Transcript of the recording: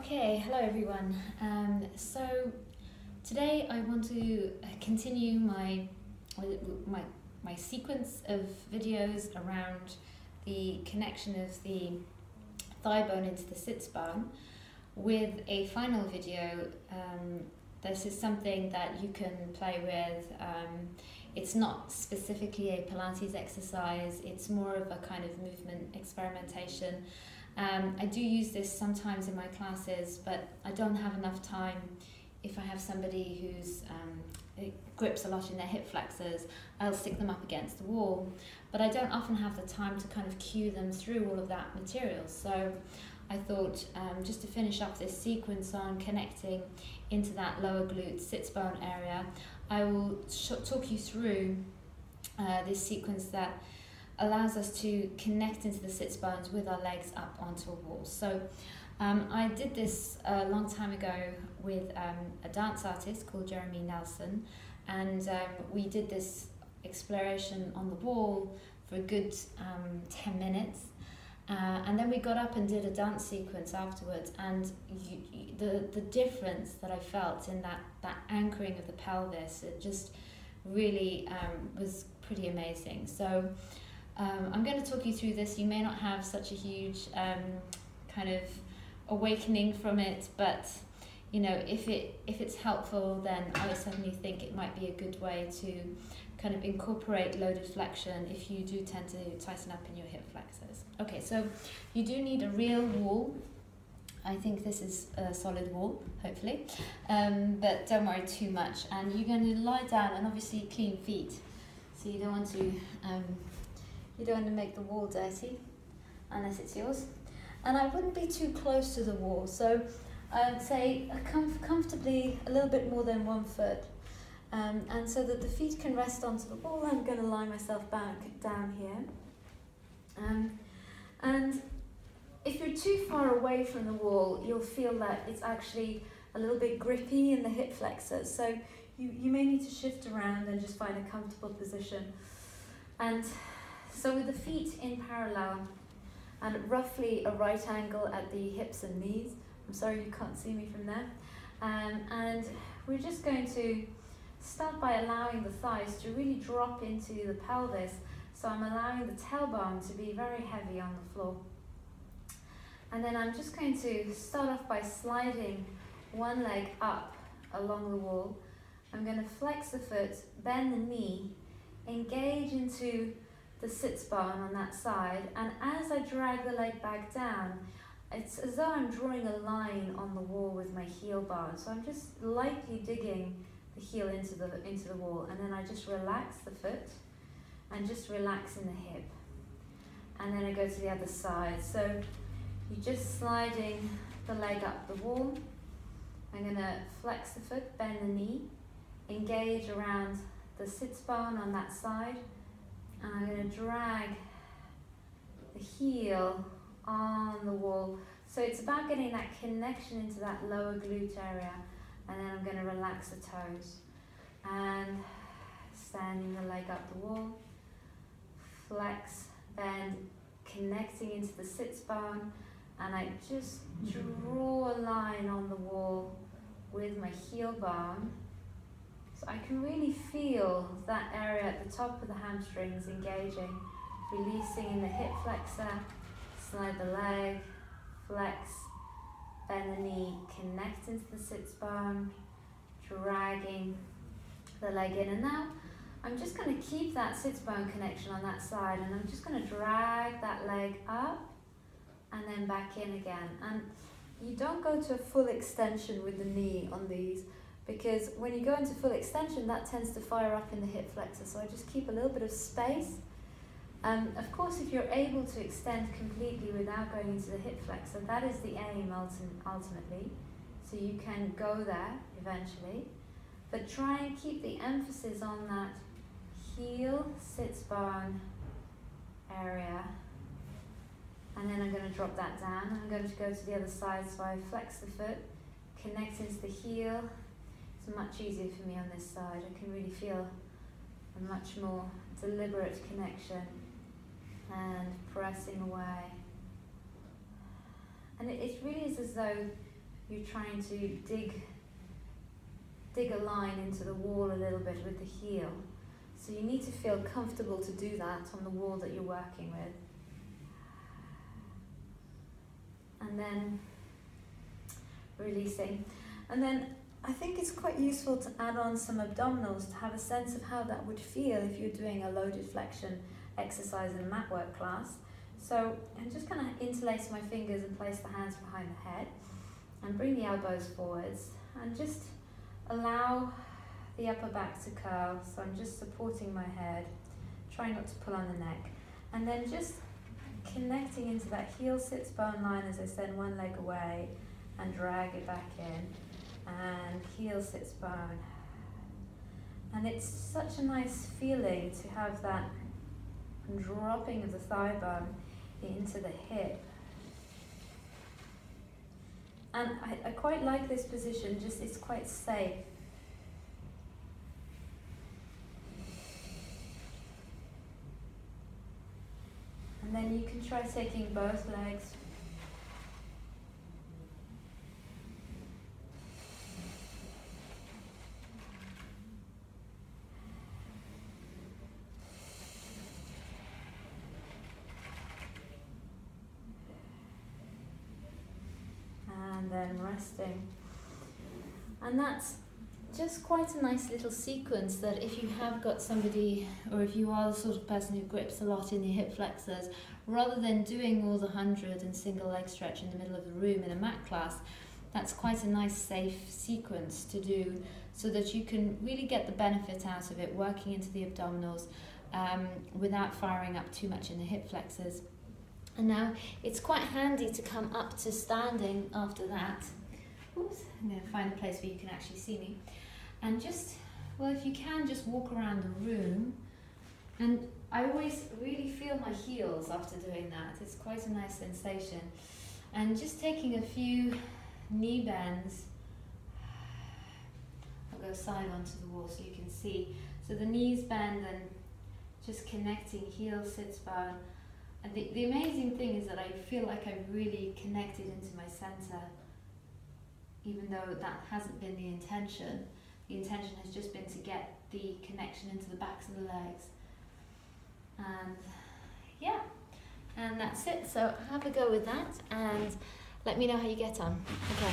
Okay, hello everyone. So today I want to continue my sequence of videos around the connection of the thigh bone into the sits bone with a final video. This is something that you can play with. It's not specifically a Pilates exercise, it's more of a kind of movement experimentation. I do use this sometimes in my classes, but I don't have enough time. If I have somebody who's grips a lot in their hip flexors, I'll stick them up against the wall. But I don't often have the time to kind of cue them through all of that material. So I thought just to finish up this sequence on connecting into that lower glute sits bone area, I will talk you through this sequence that allows us to connect into the sits bones with our legs up onto a wall. So I did this a long time ago with a dance artist called Jeremy Nelson, and we did this exploration on the wall for a good 10 minutes. And then we got up and did a dance sequence afterwards, and the difference that I felt in that anchoring of the pelvis, it just really was pretty amazing. So I'm going to talk you through this. You may not have such a huge kind of awakening from it, but you know, if it's helpful, then I would certainly think it might be a good way to kind of incorporate loaded flexion if you do tend to tighten up in your hip flexors. Okay, so you do need a real wall. I think this is a solid wall, hopefully, but don't worry too much. And you're going to lie down, and obviously clean feet. So you don't want to make the wall dirty unless it's yours. And I wouldn't be too close to the wall, so I'd say comfortably a little bit more than 1 foot. And so that the feet can rest onto the wall, I'm going to lie myself back down here. And if you're too far away from the wall, you'll feel that it's actually a little bit grippy in the hip flexors. So you may need to shift around and just find a comfortable position. And so with the feet in parallel and roughly a right angle at the hips and knees. I'm sorry you can't see me from there. And we're just going to start by allowing the thighs to really drop into the pelvis. So I'm allowing the tailbone to be very heavy on the floor. And then I'm just going to start off by sliding one leg up along the wall. I'm going to flex the foot, bend the knee, engage into the sits bone on that side, and as I drag the leg back down, it's as though I'm drawing a line on the wall with my heel bone. So I'm just lightly digging the heel into the wall, and then I just relax the foot and just relax in the hip. And then I go to the other side. So you're just sliding the leg up the wall. I'm going to flex the foot, bend the knee, engage around the sits bone on that side, and I'm going to drag the heel on the wall. So it's about getting that connection into that lower glute area, and then I'm going to relax the toes and standing the leg up the wall, flex, bend, connecting into the sits bone, and I just draw a line on the wall with my heel bone. So I can really feel that area at the top of the hamstrings engaging, releasing in the hip flexor, slide the leg, flex, bend the knee, connect into the sits bone, dragging the leg in. And now I'm just going to keep that sits bone connection on that side, and I'm just going to drag that leg up and then back in again. And you don't go to a full extension with the knee on these, because when you go into full extension, that tends to fire up in the hip flexor. So I just keep a little bit of space. Of course, if you're able to extend completely without going into the hip flexor, that is the aim ultimately. So you can go there eventually. But try and keep the emphasis on that heel, sits bone area. And then I'm going to drop that down. I'm going to go to the other side, so I flex the foot, connect into the heel. It's much easier for me on this side. I can really feel a much more deliberate connection and pressing away. And it really is as though you're trying to dig a line into the wall a little bit with the heel. So you need to feel comfortable to do that on the wall that you're working with. And then releasing. And then I think it's quite useful to add on some abdominals to have a sense of how that would feel if you're doing a loaded flexion exercise in a mat work class. So I'm just going to interlace my fingers and place the hands behind the head and bring the elbows forwards and just allow the upper back to curl. So I'm just supporting my head, try not to pull on the neck, and then just connecting into that heel sits bone line as I send one leg away and drag it back in, and heel sits bone. And it's such a nice feeling to have that dropping of the thigh bone into the hip. And I quite like this position, just it's quite safe. And then you can try taking both legs. And then resting. And that's just quite a nice little sequence that if you have got somebody, or if you are the sort of person who grips a lot in your hip flexors, rather than doing all the 100 and single leg stretch in the middle of the room in a mat class, that's quite a nice safe sequence to do so that you can really get the benefit out of it, working into the abdominals without firing up too much in the hip flexors. And now it's quite handy to come up to standing after that. Oops, I'm going to find a place where you can actually see me. And just, well, if you can, just walk around the room. And I always really feel my heels after doing that. It's quite a nice sensation. And just taking a few knee bends. I'll go side onto the wall so you can see. So the knees bend and just connecting heel sits bone. And the amazing thing is that I feel like I've really connected into my center, even though that hasn't been the intention. The intention has just been to get the connection into the backs of the legs. And yeah, and that's it. So have a go with that and let me know how you get on. Okay.